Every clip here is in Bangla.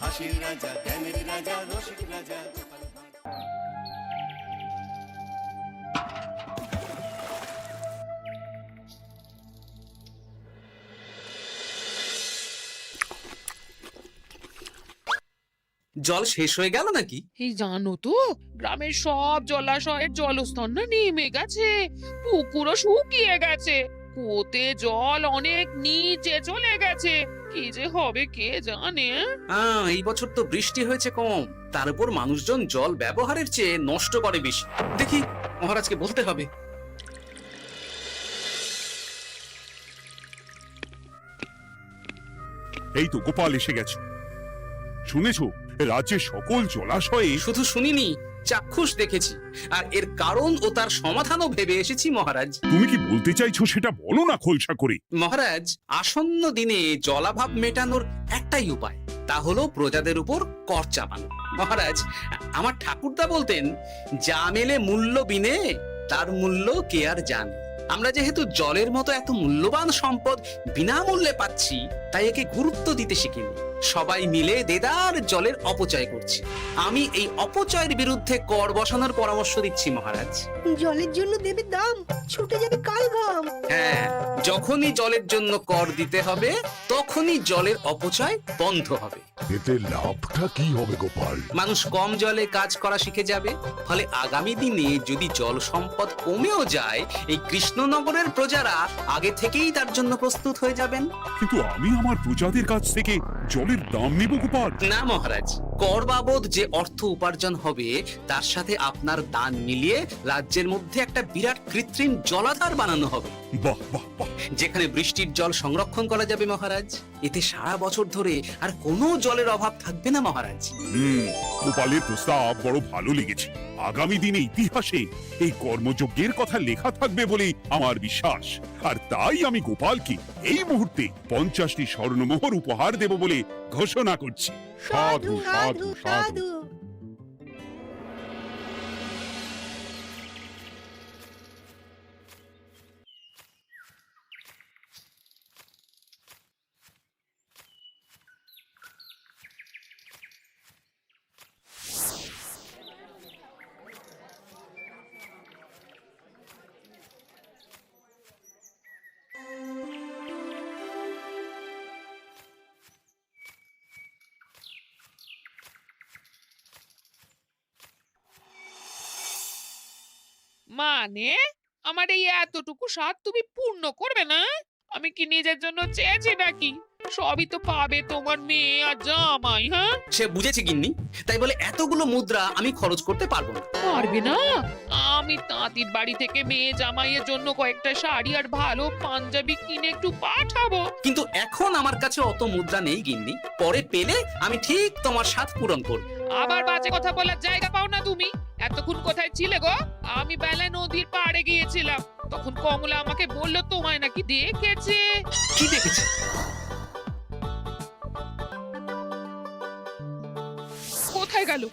হাসির রাজা, জ্ঞানের রাজা, রসিক রাজা। জল শেষ হয়ে গেল নাকি? এই জানো তো, গ্রামের সব জলাশয়ের জলস্তর না নেমে গেছে, পুকুরও শুকিয়ে গেছে, কুয়োতে জল অনেক নিচে চলে গেছে। কি যে হবে কে জানে। এই বছর তো বৃষ্টি হয়েছে কম, তার উপর মানুষজন জল ব্যবহারের চেয়ে নষ্ট করে বেশি। দেখি, মহারাজকে বলতে হবে। এই তো গোপাল এসে গেছে। শুনেছো, রাজ্যের সকল জলাশয়ে শুধু শুনিনি, চাক্ষুষ দেখেছি, আর এর কারণ ও তার সমাধানও ভেবে এসেছি মহারাজ। তুমি কি বলতে চাইছো সেটা বলো না খোলসা করে। মহারাজ, আসন্ন দিনে জলাভাব মেটানোর একটাই উপায়, তা হলো প্রজাদের উপর কর চাপানো। মহারাজ, আমার ঠাকুরদা বলতেন, যা মেলে মূল্য বিনে তার মূল্য কে আর জানে। আমরা যেহেতু জলের মতো এত মূল্যবান সম্পদ বিনামূল্যে পাচ্ছি, তাই একে গুরুত্ব দিতে শিখিনি। সবাই মিলে দেদার জলের অপচয় করছে। আমি এই অপচয়ের বিরুদ্ধে কর বসানোর পরামর্শ দিচ্ছি মহারাজ। জলের জন্য দেবে দাম, ছুটে যাবে কাল ঘাম। হ্যাঁ, যখনই জলের জন্য কর দিতে হবে, তখনই জলের অপচয় বন্ধ হবে। এতে লাভটা কি হবে গোপাল? মানুষ কম জলে কাজ করা শিখে যাবে, ফলে আগামী দিনে যদি জল সম্পদ কমেও যায়, এই কৃষ্ণনগরের প্রজারা আগে থেকেই তার জন্য প্রস্তুত হয়ে যাবেন। কিন্তু আমি আমার প্রজাদের কাছ থেকে জলের দাম নেব গোপাল? না মহারাজ, কর বাবদ যে অর্থ উপার্জন হবে, তার সাথে আপনার দান মিলিয়ে রাজ্যের মধ্যে একটা বিরাট কৃত্রিম জলাধার বানানো হবে। বাহ বাহ বাহ! যেখানে বৃষ্টির জল সংরক্ষণ করা যাবে মহারাজ। এতে সারা বছর ধরে আর কোনো জলের অভাব থাকবে না মহারাজ। গোপালের প্রস্তাব বড় ভালো লেগেছে। আগামী দিনে ইতিহাসে এই কর্মযজ্ঞের কথা লেখা থাকবে বলে আমার বিশ্বাস। আর তাই আমি গোপালকে এই মুহূর্তে 50টি স্বর্ণমোহর উপহার দেব বলে ঘোষণা করছি। সাধু সাধু সাধু। মানে আমার এই এতটুকু স্বাদ তুমি পূর্ণ করবে না? আমি কি নিজের জন্য চেয়েছি নাকি? সবই তো পাবে তোমার মেয়ে আর জামাই। হ্যাঁ, সে বুঝেছে গিন্নি, তাই বলে এতগুলো মুদ্রা আমি খরচ করতে পারবো না। পারবে না? আমি তাঁতির বাড়ি থেকে মেয়ে জামাইয়ের জন্য কয়েকটা শাড়ি আর ভালো পাঞ্জাবি কিনে একটু পাঠাবো। কিন্তু এখন আমার কাছে অত মুদ্রা নেই গিন্নি, পরে পেলে আমি ঠিক তোমার স্বাদ পূরণ করব। আবার বাজে কথা বলার জায়গা পাও না তুমি। এতক্ষণ কোথায় ছিলে গো? আমি বেলায় নদীর পাড়ে গিয়েছিলাম, তখন কমলা আমাকে বললো তোমায় নাকি দেখেছে। কি দেখেছি? কোথায় গেল?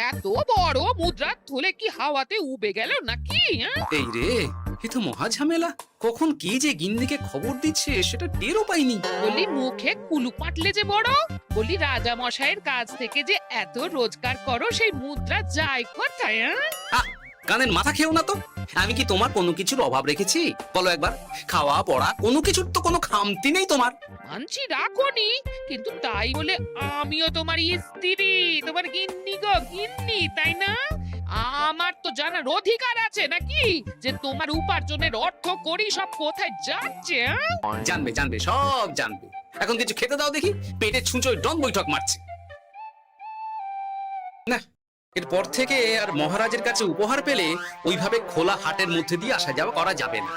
এত বড় মুদ্রা থলে কি হাওয়াতে উবে গেল নাকি? এই রে, এ তো মহা ঝামেলা। কখন কে যে গিন্নিকে খবর দিচ্ছে সেটা টেরও পাইনি। বলি মুখে কুলু পাটলে যে বড়, বলি রাজা মশাইয়ের কাছ থেকে যে এত রোজগার করো, সেই মুদ্রা যায় কোথায়? কানের মাথা খেও না তো। আমি কি তোমার কোনো কিছুর অভাব রেখেছি? বলো একবার। খাওয়া পড়া কোনো কিছুর তো কোনো খামতি নেই তোমার। মানছি রাখোনি, কিন্তু তাই বলে আমিও তোমার স্ত্রী, তোমার গিন্নি গো গিন্নি, তাই না? আমার তো জানার অধিকার আছে নাকি যে তোমার উপার্জনের অর্থ করি সব কোথায় যাচ্ছে? জানবে জানবে, সব জানবে। এখন কিছু খেতে দাও দেখি, পেটে ছুঁচোয় ডন বৈঠক মারছে। না, এরপর থেকে আর মহারাজের কাছে উপহার পেলে ওইভাবে খোলা হাটের মধ্যে দিয়ে আসা যাওয়া করা যাবে না।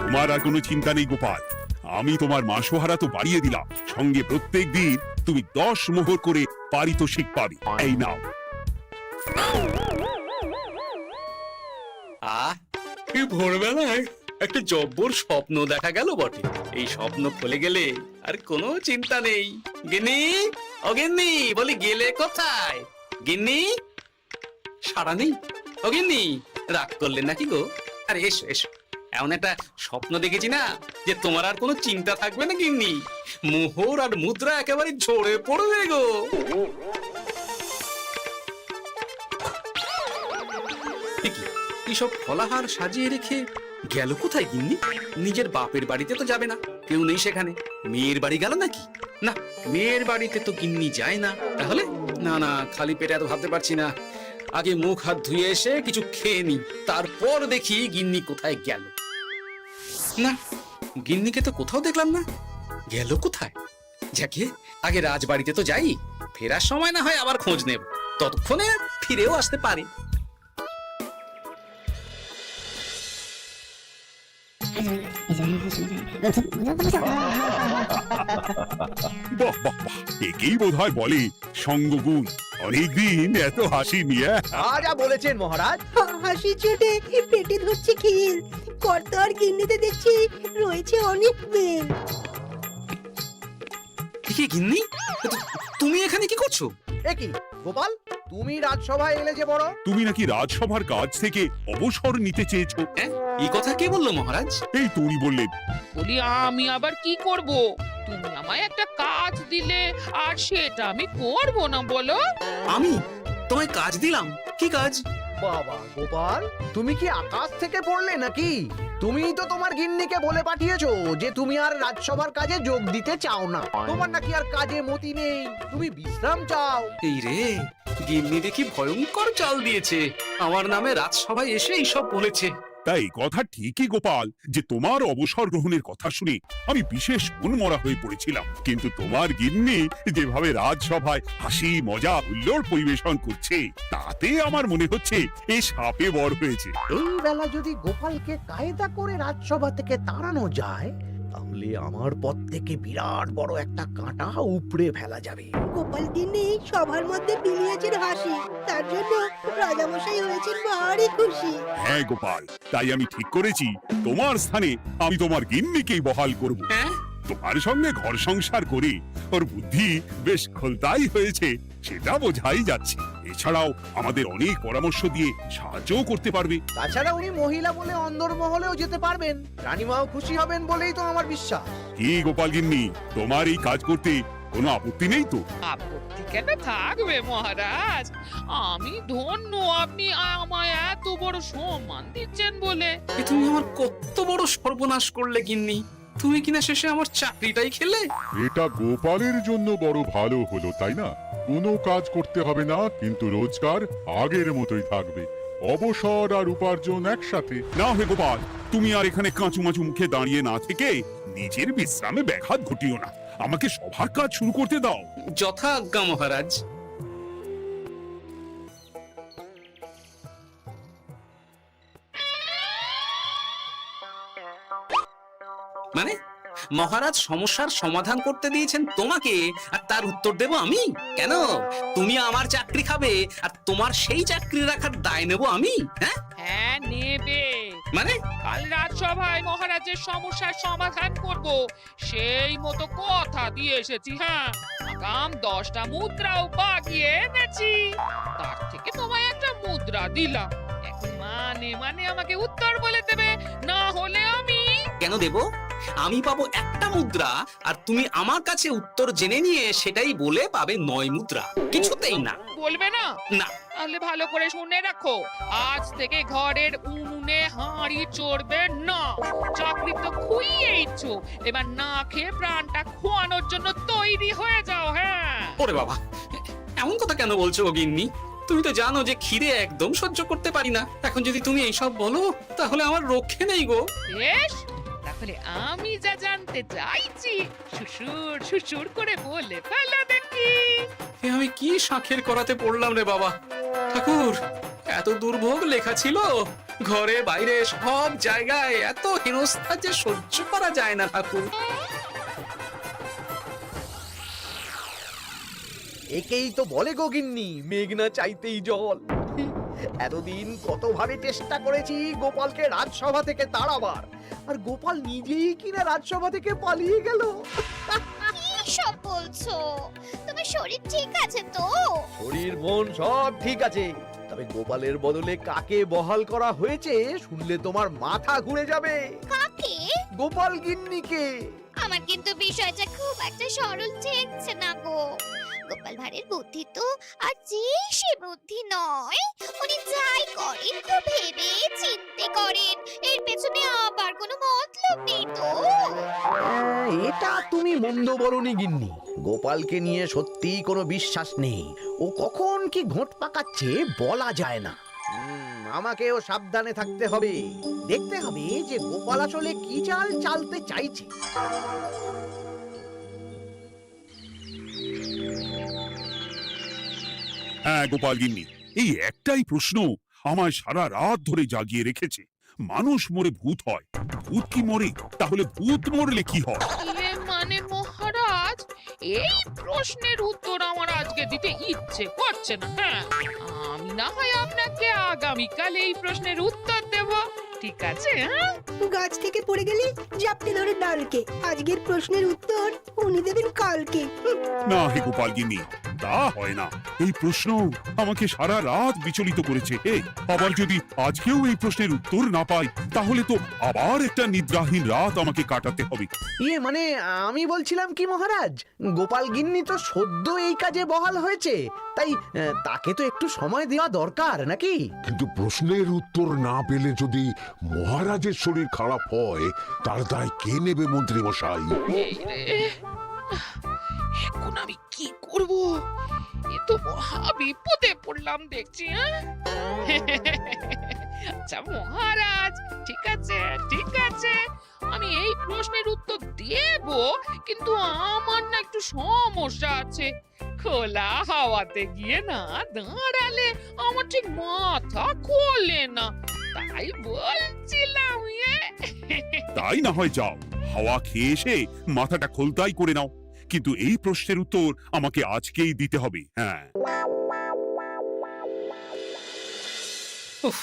তোমার আর কোনো চিন্তা নেই গোপাল। আমি তোমার মাসোহারা তো বাড়িয়ে দিলাম, সঙ্গে প্রত্যেক দিন তুমি 10 মোহর করে পারিতোষিক পাবে। এই নাও। এই ভোরবেলায় একটা জব্বর স্বপ্ন দেখা গেল বটে। এই স্বপ্ন ফলে গেলে আর কোনো চিন্তা নেই। গিন্নি, ও গিন্নি, বলি গেলে কোথায়? গিন্নি, সাড়া নেই। ও গিন্নি, রাগ করলেন নাকি গো? আরে এসো এসো, এমন একটা স্বপ্ন দেখেছি না যে তোমার আর কোনো চিন্তা থাকবে না গিন্নি। মোহর আর মুদ্রা একেবারে ঝরে পড়বে গো। এইসব ফলাহার সাজিয়ে রেখে গেল কোথায় গিন্নি? নিজের বাপের বাড়িতে তো যাবে না, কেউ নেই সেখানে। মেয়ের বাড়ি গেল নাকি? না, মেয়ের বাড়িতে তো গিন্নি যায় না। তাহলে না না, খালি পেটে এত ভাবতে পারছি না। আগে মুখ হাত ধুয়ে এসে কিছু খেয়ে নি, তারপর দেখি গিন্নি কোথায় গেল। না, গিন্নিকে তো কোথাও দেখলাম না। গেল কোথায়? যাকে আগে রাজবাড়িতে তো যাই, ফেরার সময় না হয় আবার খোঁজ নেব, ততক্ষণে ফিরেও আসতে পারে। বাহ বাহ বাহ, একেই বোধহয় বলে সঙ্গগুণ। অনেকদিন এত হাসি নিয়ে। যা বলেছেন মহারাজ। হাসি চোটে পেটে ধরছে খিল। কর্তা আর গিন্নিতে দেখছি রয়েছে অনেক বেল। কি গিন্নি, তুমি এখানে কি করছো? কি গোপাল, তুমি রাজসভায় এলে যে বড়? তুমি নাকি রাজসভার কাজ থেকে অবসর নিতে চেয়েছো? এই কথা কে বললো মহারাজ? এই তুমি বললেন। বলি আমি আবার কি করব? তুমি আমায় একটা কাজ দিলে আর সেটা আমি করব না বলো? আমি তোমায় কাজ দিলাম? কি কাজ? বাবা গোপাল, তুমি কি আকাশ থেকে পড়লে নাকি? তুমি তো তোমার গিন্নিকে বলে পাঠিয়েছো যে তুমি আর রাজসভার কাজে যোগ দিতে চাও না। তোমার নাকি আর কাজে মতি নেই, তুমি বিশ্রাম চাও। এই রে, গিন্নি দেখি ভয়ঙ্কর চাল দিয়েছে। আমার নামে রাজসভায় এসে এইসব বলেছে। তাই কথা ঠিকই গোপাল, যে তোমার অবসর গ্রহণের কথা শুনে আমি বিশেষ মনমরা হয়ে পড়েছিলাম। কিন্তু তোমার গিন্নি যেভাবে রাজসভায় হাসি মজা হুল্লোড় পরিবেশন করছে, তাতে আমার মনে হচ্ছে এ সাপে বড় হয়েছে। এই বেলা যদি গোপালকে কায়দা করে রাজসভা থেকে তাড়ানো যায়, তাহলে আমার পথ থেকে বিরাট বড় একটা কাঁটা উপড়ে ফেলা যাবে। গোপাল গিন্নি সবার মধ্যে বিলিয়েছেন হাসি, তার জন্য রাজামশাই হয়েছেন ভারী খুশি। হ্যাঁ গোপাল, তাই আমি ঠিক করেছি তোমার স্থানে আমি তোমার গিন্নিকেই বহাল করব। হ্যাঁ, তোমার সঙ্গে ঘর সংসার করে ওর বুদ্ধি বেশ খোলতাই হয়েছে, সেটা বোঝাই যাচ্ছে। এছাড়াও আমাদের অনেক পরামর্শ দিয়ে সাহায্যও করতে পারবে। তাছাড়া উনি মহিলা বলে অন্দরমহলেও যেতে পারবেন, রানীমাও খুশি হবেন বলেই তো আমার বিশ্বাস। কি গোপাল গিন্নি, তোমার এই কাজ করতে কোনো আপত্তি নেই তো? আপত্তি কেন থাকবে মহারাজ? আমি ধন্য আপনি আমায় এত বড় সম্মান দিচ্ছেন বলে। এ তুমি আমার কত বড় সর্বনাশ করলে গিন্নি। তুমি কিনা শেষে আমার চাকরিটাই খেলে। এটা গোপালের জন্য বড় ভালো হলো, তাই না? কোনো কাজ করতে হবে না, কিন্তু রোজগার আগের মতোই থাকবে। অবসর আর উপার্জন একসাথে। না হে গোপাল, তুমি আর এখানে কাঁচুমাচু মুখে দাঁড়িয়ে না থেকে নিজের বিশ্রামে ব্যাঘাত ঘটিও না। আমাকে সভার কাজ শুরু করতে দাও। যথা আজ্ঞা মহারাজ। মানে মহারাজ সমস্যার সমাধান করতে দিয়েছেন তোমাকে, আর তার উত্তর দেব আমি? কেন তুমি আমার চাকরি খাবে আর তোমার সেই চাকরি রাখার দায় নেব আমি? হ্যাঁ হ্যাঁ নেবে। মানে কাল রাজসভায় মহারাজের সমস্যার সমাধান করব, সেই মতো কথা দিয়ে এসেছি। হ্যাঁ, আগাম 10টা মুদ্রাও বাগিয়ে এনেছি। তার থেকে তোমায় একটা মুদ্রা দিলাম। এখন মানে মানে আমাকে উত্তর বলে দেবে, না হলে আমি কেন দেব? আমি পাবো একটা মুদ্রা, আর তুমি আমার কাছে উত্তর জেনে নিয়ে সেটাই বলে পাবে 9 মুদ্রা। কিছুতেই না। বলবে না? না। তাহলে ভালো করে শুনে রাখো, আজ থেকে ঘরের উনুনে হাঁড়ি চড়বে না। চাকরি তো খুইয়েইছো, এবার না খেয়ে প্রাণটা খোয়ানোর জন্য তৈরি হয়ে যাও। হ্যাঁ। ওরে বাবা, এমন কথা কেন বলছো গো গিন্নি? তুমি তো জানো যে খিদে একদম সহ্য করতে পারি না। এখন যদি তুমি এইসব বলো, তাহলে আমার রক্ষে নেই গো। বেশ, তাহলে আমি যা জানতে চাইছি শ্বশুর শ্বশুর করে বলে ফেলো দেখি। এ আমি কি শাঁখের করাতে পড়লাম রে বাবা। ঠাকুর, এত দুর্ভোগ লেখা ছিল, ঘরে বাইরে সব জায়গায় এত হেনস্থা যে সহ্য করা যায় না ঠাকুর। একেই তো বলে গো গিন্নি, মেঘ না চাইতেই জল। এতদিন কতভাবে চেষ্টা করেছি গোপালকে রাজসভা থেকে তাড়াবার, আর গোপাল নিজেই কিনা রাজসভা থেকে পালিয়ে গেল। কি সব বলছো? তোমার শরীর ঠিক আছে তো? শরীর মন সব ঠিক আছে, তবে গোপালের বদলে কাকে বহাল করা হয়েছে শুনলে তোমার মাথা ঘুরে যাবে। কাকে? গোপাল গিন্নিকে। আমার কিন্তু বিষয়টা খুব একটা সরল ঠেকছে না গো। গোপাল ভাঁড়ের বুদ্ধি তো আর যে সে বুদ্ধি নয়। উনি যাই করেন তো ভেবে চিন্তে করেন, এর পেছনে আবার কোনো মতলব নেই তো। এটা তুমি মন্দ বলনি গিন্নি। গোপালকে নিয়ে সত্যিই কোনো বিশ্বাস নেই। ও কখন কি ঘোট পাকাচ্ছে বলা যায় না। আমাকেও সাবধানে থাকতে হবে। দেখতে হবে যে গোপাল আসলে কি চাল চালতে চাইছে। হ্যাঁ গোপাল গিন্নি, এই একটাই প্রশ্ন আমায় সারা রাত ধরে জাগিয়ে রেখেছে। মানুষ মরে ভূত হয়, ভূত কি মরে? তাহলে ভূত মরলে কি হয়? মানে মহারাজ, এই প্রশ্নের উত্তর আমার আজকে দিতে ইচ্ছে করছে না। হ্যাঁ, আমি না হয় আপনাকে আগামীকাল এই প্রশ্নের উত্তর দেব, ঠিক আছে? হ্যাঁ, গাছ থেকে পড়ে গেলে জাপটে ধরে ডালকে। আজকের প্রশ্নের উত্তর উনি দেবেন কালকে। না হে গোপাল গিন্নি, তা হয় না। এই প্রশ্ন আমাকে সারা রাত বিচলিত করেছে। আবার যদি আজকেও এই প্রশ্নের উত্তর না পাই, তাহলে তো আবার একটা নিদ্রাহীন রাত আমাকে কাটাতে হবে। মানে আমি বলছিলাম কি মহারাজ, গোপাল গিন্নি তো সদ্য এই কাজে বহাল হয়েছে, তাই তাকে তো একটু সময় দেওয়া দরকার নাকি? কিন্তু প্রশ্নের উত্তর না পেলে যদি মহারাজের শরীর খারাপ হয়, তার দায় কে নেবে মন্ত্রী মশাই? এই রে, এখন আমি কি করব? এ তো মহা বিপদে পড়লাম দেখছি। হ্যাঁ, আচ্ছা মহারাজ, ঠিক আছে ঠিক আছে, আমি এই প্রশ্নের উত্তর দেব, কিন্তু আমার না একটু সমস্যা আছে। খোলা হাওয়াতে গিয়ে না দাঁড়ালে আমার ঠিক মাথা খোলে না, তাই বলছিলাম। তাই না হয় যাও, হাওয়া খেয়ে এসে মাথাটা খোলতাই করে নাও। কিন্তু এই প্রশ্নের উত্তর আমাকে আজকেই দিতে হবে। হ্যাঁ, উফ,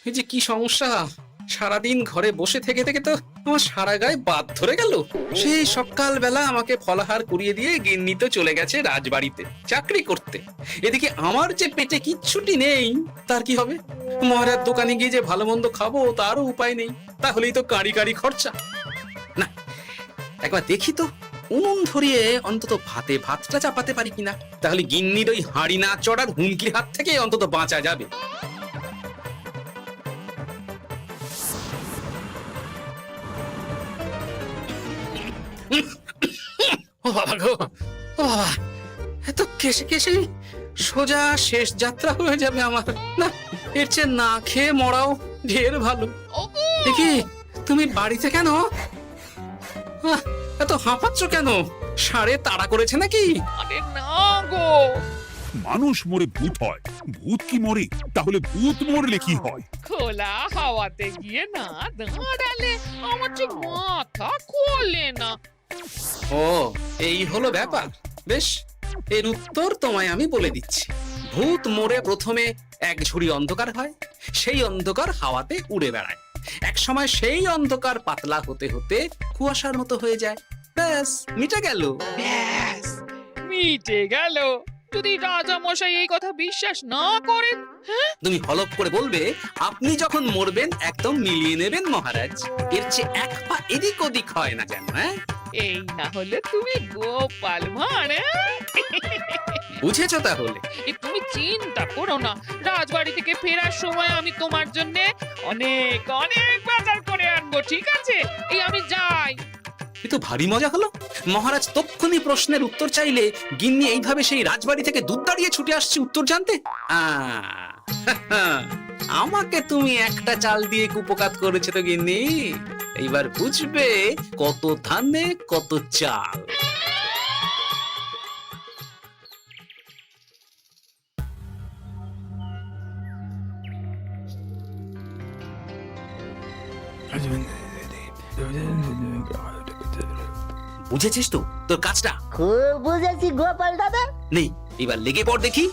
এই যে কি সমস্যা! সারাদিন ঘরে বসে থেকে থেকে তো আমার সারা গায়ে বাদ ধরে গেল। সেই সকালবেলা আমাকে ফলাহার করিয়ে দিয়ে গিন্নি তো চলে গেছে রাজবাড়িতে চাকরি করতে। এদিকে আমার যে পেটে কিচ্ছুটি নেই, তার কি হবে? মহারাজ দোকানে গিয়ে যে ভালো মন্দ খাবো তারও উপায় নেই। তাহলেই তো কাঁড়ি কাঁড়ি খরচা। না, একবার দেখি তো উনুন ধরিয়ে অন্তত ভাতটা চাপাতে পারি কিনা। তাহলে গিন্নির ওই হাঁড়ি না চড়ার হুমকির হাত থেকে অন্তত বাঁচা যাবে। ও বাবা গো, ও বাবা, এত কেসে কেসে সোজা শেষ যাত্রা হয়ে যাবে আমার। না, এর চেয়ে না খেয়ে মরাও ঢের ভালো। দেখি তুমি বাড়িতে কেন? এত হাঁপাচ্ছ কেন? সাড়ে তাড়া করেছে নাকি? আরে না গো, মানুষ মরে ভূত হয়, ভূত কি মরে? তাহলে ভূত মরলে কি হয়? খোলা হাওয়াতে গিয়ে না দাঁড়ালে আমার ঠিক মাথা খোলে না। ও, এই হলো ব্যাপার। বেশ, এর উত্তর তোমায় আমি বলে দিচ্ছি। ভূত মরে প্রথমে এক ঝুড়ি অন্ধকার হয়, সেই অন্ধকার হাওয়াতে উড়ে বেড়ায়। এক সময় সেই অন্ধকার পাতলা হতে হতে কুয়াশার মতো হয়ে যায়। ব্যাস, মিটে গেল। ব্যাস, মিটে গেল। যদি রাজা মশাই এই কথা বিশ্বাস না করেন, তুমি হলপ করে বলবে আপনি যখন মরবেন একদম মিলিয়ে নেবেন মহারাজ। এর চেয়ে এক পা এদিক ওদিক হয় না যেন। হ্যাঁ, এই না হলে তুমি গোপাল ভাঁড়। বুঝেছো তাহলে? তুমি চিন্তা করো না, রাজবাড়ি থেকে ফেরার সময় আমি তোমার জন্য অনেক অনেক বাজার করে আনবো, ঠিক আছে? এই আমি যাই। এ তো ভারী মজা হলো। মহারাজ তক্ষুনি প্রশ্নের উত্তর চাইলে গিন্নি এইভাবে সেই রাজবাড়ি থেকে দুধ দাঁড়িয়ে ছুটে আসছে উত্তর জানতে। আমাকে তুমি একটা চাল দিয়ে কুপকাত করেছো তো গিন্নি। এইবার বুঝবে কত ধানে কত চাল। বুঝেছিস তো তোর কাজটা? খুব বুঝেছি গোপাল দাদা। নেই, এবার লেগে পড় দেখি।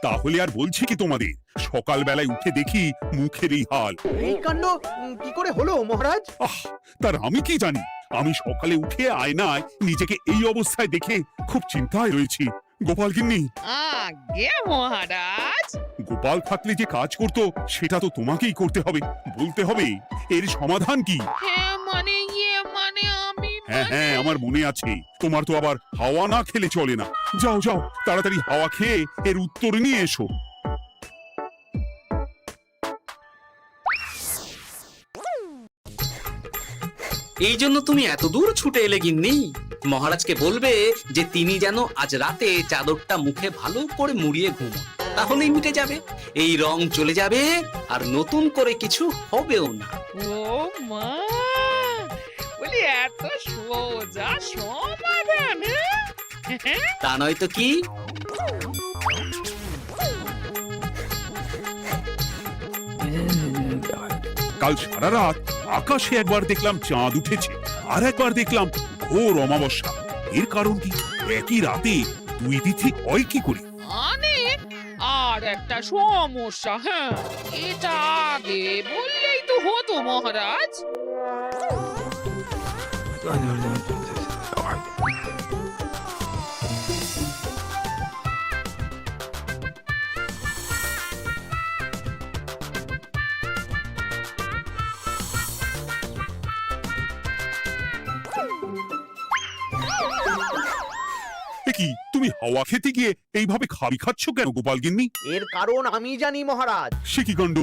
তাহলে আর বলছি কি তোমাদের, সকালবেলায় উঠে দেখি মুখের এই হাল। এই কাণ্ড কি করে হলো মহারাজ? আহ, তার আমি কি জানি। আমি সকালে উঠে আয়নায় নিজেকে এই অবস্থায় দেখে খুব চিন্তায় রয়েছি। গোপাল গিন্নি, আগে মহারাজ, গোপাল থাকলে যে কাজ করতো সেটা তো তোমাকেই করতে হবে, বলতে হবে এর সমাধান কি। হ্যাঁ মানে আমি হ্যাঁ হ্যাঁ, আমার মনে আছে। তোমার তো আবার হাওয়া না খেলে চলে না। যাও যাও, তাড়াতাড়ি হাওয়া খেয়ে এর উত্তর নিয়ে এসো। এই জন্য তুমি এত দূর ছুটে এলে গিন্নি? মহারাজকে বলবে যে তিনি যেন আজ রাতে চাদরটা মুখে ভালো করে মুড়িয়ে ঘুমোন, তাহলেই মিটে যাবে, এই রং চলে যাবে, আর নতুন করে কিছু হবেও না। ও মা, বলি এত সোজা সমাধান? হ্যাঁ? তা নয় তো কি? কাল সারা রাত আকাশে একবার দেখলাম চাঁদ উঠেছে, আর একবার দেখলাম ঘোর অমাবস্যা। এর কারণ কি? একই রাতে দুই তিথি হয় কি করে? মানে আর একটা সমস্যা, হ্যাঁ, এটা আগে বললেই তো হতো মহারাজ। এ কি, তুমি হাওয়া খেতে গিয়ে এইভাবে খাবি খাচ্ছ কেন গোপাল গিন্নি? এর কারণ আমি জানি মহারাজ। সে কি কাণ্ড,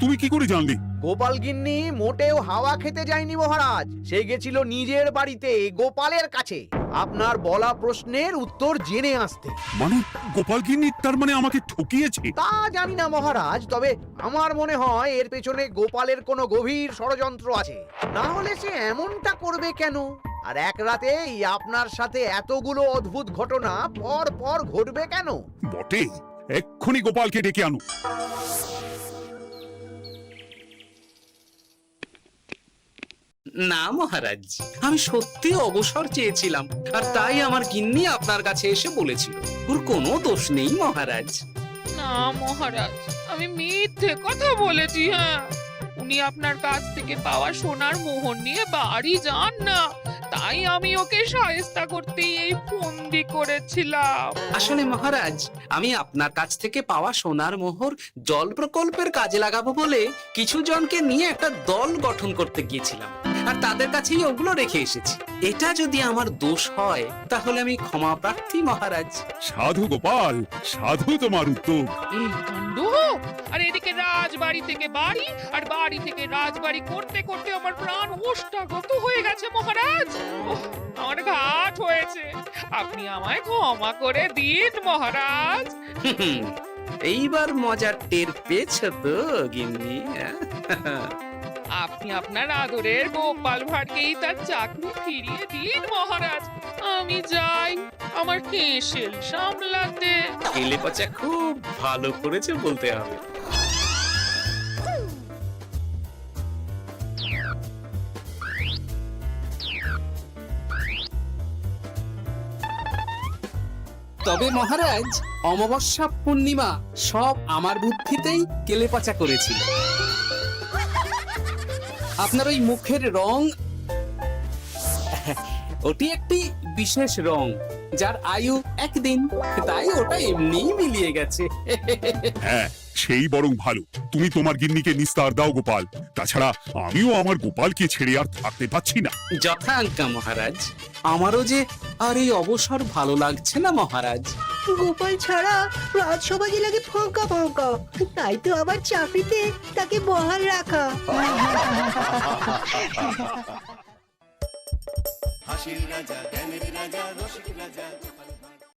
তুমি কি করে জানলে? গোপাল গিন্নি মোটেও হাওয়া খেতে যায়নি মহারাজ, সে গেছিল নিজের বাড়িতে গোপালের কাছে আপনার বলা প্রশ্নের উত্তর জেনে আসতে। মানে গোপাল গিন্নি তার মানে আমাকে ঠকিয়েছে? তা জানি না মহারাজ, তবে আমার মনে হয় এর পেছনে গোপালের কোনো গভীর ষড়যন্ত্র আছে, না হলে সে এমনটা করবে কেন? আর এক রাতেই আপনার সাথে এতগুলো অদ্ভুত ঘটনা পর পর ঘটবে কেন? বটে, এক্ষুনি গোপালকে ডেকে আনো। না মহারাজ, আমি সত্যি অবসর চেয়েছিলাম, আর তাই আমার গিন্নি আপনার কাছে এসে বলেছিল। ওর কোনো দোষ নেই মহারাজ। না মহারাজ, আমি মিথ্যে কথা বলেছি। হ্যাঁ, উনি আপনার কাছ থেকে পাওয়া সোনার মোহর নিয়ে বাড়ি যান না, তাই আমি ওকে শায়েস্তা করতে এই ফন্দি করেছিলাম। আসলে মহারাজ, আমি আপনার কাছ থেকে পাওয়া সোনার মোহর জল প্রকল্পের কাজে লাগাবো বলে কিছু জনকে নিয়ে একটা দল গঠন করতে গিয়েছিলাম, আর তাদের কাছেই ওগুলো রেখে এসেছি। এটা যদি আমার দোষ হয় তাহলে আমি ক্ষমা প্রার্থী মহারাজ। সাধু গোপাল, সাধু তোমার উত্তর। এই কাণ্ড! আর এদিকে রাজবাড়ি থেকে বাড়ি, আর বাড়ি থেকে রাজবাড়ি করতে করতে আমার প্রাণ ওষ্ঠাগত হয়ে গেছে মহারাজ। ওহ, আমার ঘাট হয়েছে, আপনি আমায় ক্ষমা করে দিন মহারাজ। এইবার মজার টের পেয়েছ তো গিন্নি? আপনি আপনার আদরের গোপাল ভাঁড়কেই তার চাকরি ফিরিয়ে দিন মহারাজ। আমি যাই আমার হেসেল সামলাতে। কেলে পচা খুব ভালো করেছে বলতে হবে। তবে মহারাজ, অমাবস্যা পূর্ণিমা সব আমার বুদ্ধিতেই কেলেপচা করেছিল। আপনার ওই মুখের রং, ওটি একটি বিশেষ রং যার আয়ু একদিন, তাই ওটা এমনিই মিলিয়ে গেছে। হ্যাঁ, সেই বরং ভালো। তুমি তোমার গিন্নিকে নিস্তার দাও গোপাল, তাছাড়া আমিও আমার গোপালকে ছেড়ে আর থাকতে পাচ্ছি না। যথাজ্ঞা মহারাজ। আমারও যে আর এই অবসর ভালো লাগছে না মহারাজ। গোপাল ছাড়া রাজসভা যে লাগে ফাঁকা ফাঁকা, তাই তো আবার চাকরিতে তাকে বহাল রাখা। হাসির রাজা, জ্ঞানের রাজা, রসিক রাজা,